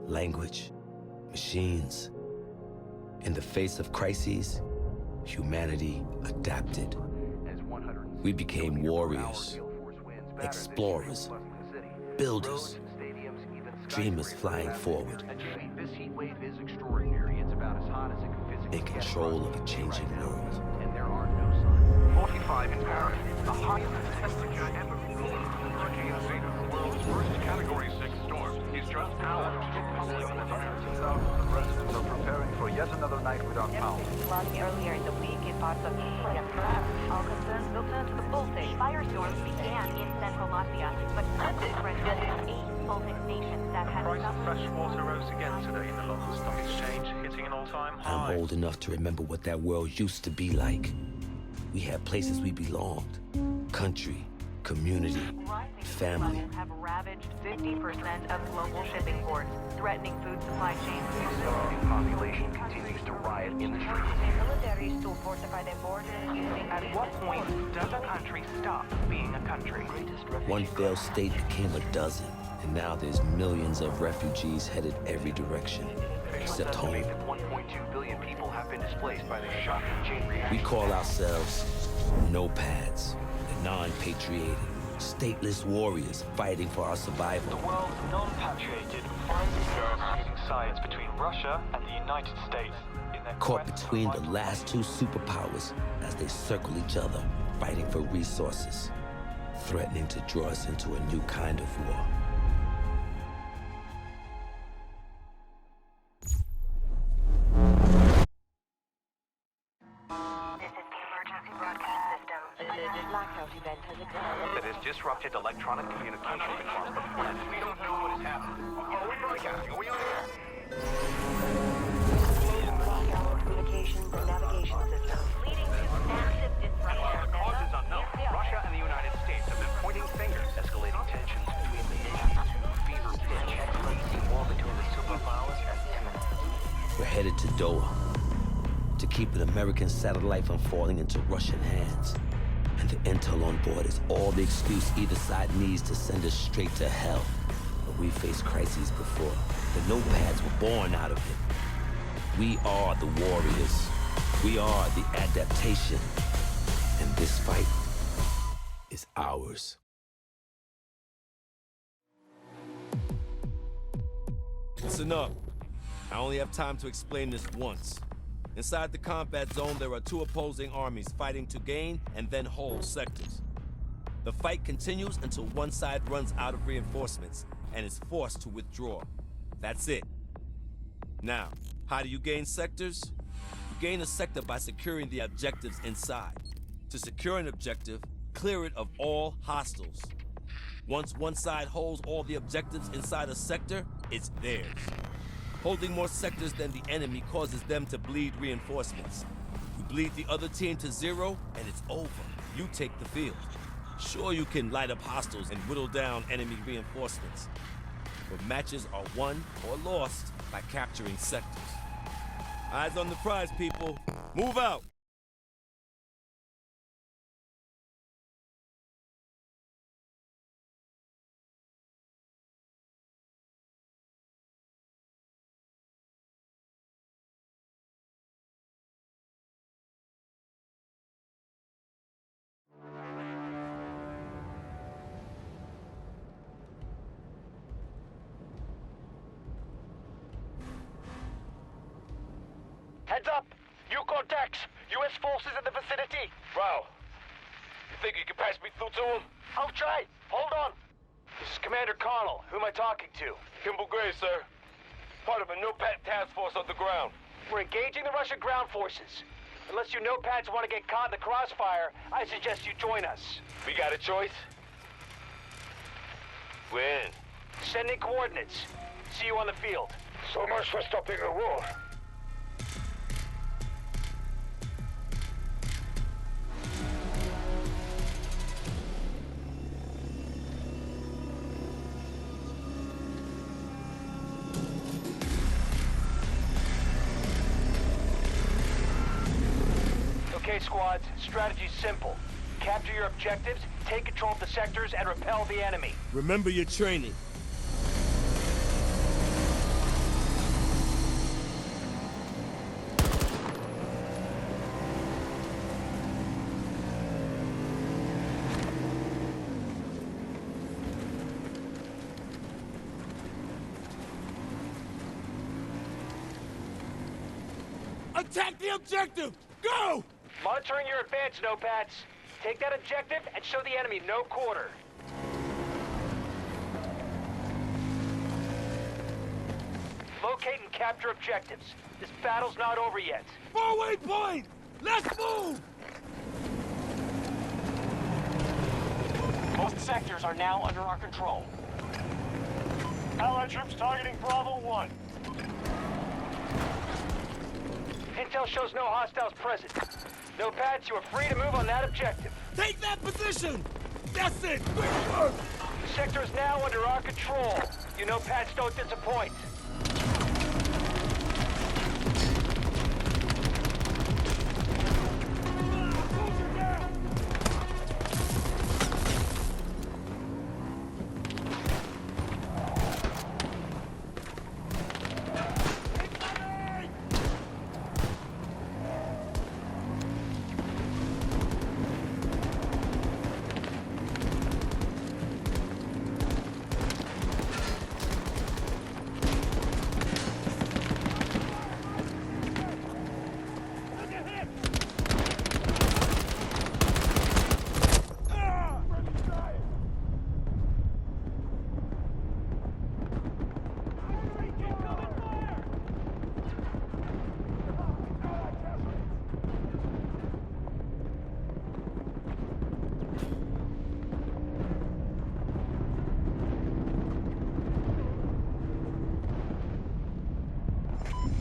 language, machines. In the face of crises, humanity adapted. We became warriors, explorers, builders, dreamers flying forward, in control of a changing world. 45 in Paris, the highest temperature ever recorded. Hurricane Zeta, the world's worst Category 6 storm, is just hours from Thousands of residents are preparing for yet another night without power. Flooding earlier in the week in parts of all concerns will turn to the Baltic. Firestorms began in central Latvia, but quickly spread to 8 Baltic nations that had Price of fresh water rose again today in the London Stock Exchange, hitting an all-time high. I'm old enough to remember what that world used to be like. We had places we belonged, country, community, family. Have ravaged 50% of global shipping ports, threatening food supply chains. The Australian population continues to riot in the streets. Militaries to fortify their borders using... At what point does a country stop being a country? One failed state became a dozen, and now there's millions of refugees headed every direction, except home. 1.2 billion people have been displaced by the shocking chain reaction. We call ourselves nomads, the non-patriotic, stateless warriors fighting for our survival. The world's non-patrioted finds themselves choosing sides between Russia and the United States in their Caught quest for between the vital last two superpowers as they circle each other, fighting for resources, threatening to draw us into a new kind of war. That has disrupted electronic communication across the planet. We don't know what is happening. Are we broadcasting? Are we on air? Communications and navigation systems, leading to massive disruption. The cause is unknown. Russia and the United States have been pointing fingers, escalating tensions between the nations to fever pitch. The war between the superpowers is imminent. We're headed to Doha to keep an American satellite from falling into Russian hands. And the intel on board is all the excuse either side needs to send us straight to hell. But we faced crises before. The nomads were born out of it. We are the warriors. We are the adaptation. And this fight is ours. It's enough. I only have time to explain this once. Inside the combat zone, there are two opposing armies fighting to gain and then hold sectors. The fight continues until one side runs out of reinforcements and is forced to withdraw. That's it. Now, how do you gain sectors? You gain a sector by securing the objectives inside. To secure an objective, clear it of all hostiles. Once one side holds all the objectives inside a sector, it's theirs. Holding more sectors than the enemy causes them to bleed reinforcements. You bleed the other team to zero, and it's over. You take the field. Sure, you can light up hostiles and whittle down enemy reinforcements, but matches are won or lost by capturing sectors. Eyes on the prize, people. Move out! Heads up! New contacts! U.S. forces in the vicinity! Bro, you think you can pass me through to him? I'll try! Hold on! This is Commander Connell. Who am I talking to? Kimball Gray, sir. Part of a NOPAD task force on the ground. We're engaging the Russian ground forces. Unless you nopads want to get caught in the crossfire, I suggest you join us. We got a choice? When? Sending coordinates. See you on the field. So much for stopping a war. Okay, squads, strategy's simple. Capture your objectives, take control of the sectors, and repel the enemy. Remember your training. Attack the objective! Go! Monitoring your advance, Nopats. Take that objective and show the enemy no quarter. Locate and capture objectives. This battle's not over yet. Forward point! Let's move! Most sectors are now under our control. Allied troops targeting Bravo 1. Intel shows no hostiles present. Nopats, you are free to move on that objective. Take that position! That's it! Good work! The sector is now under our control. You Nopats don't disappoint.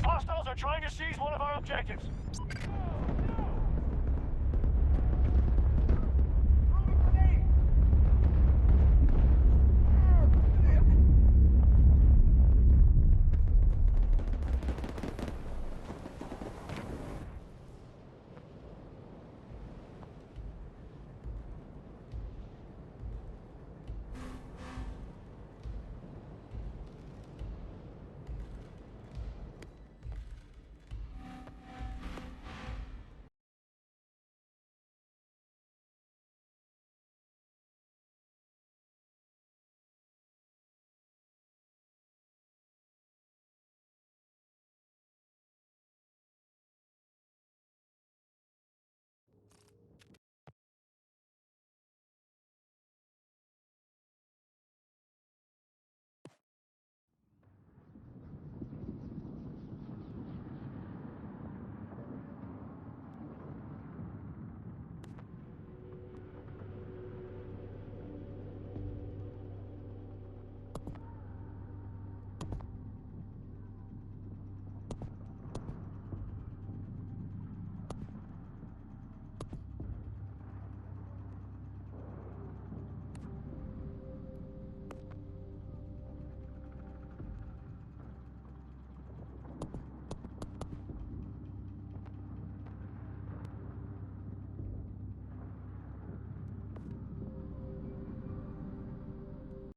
Hostiles are trying to seize one of our objectives.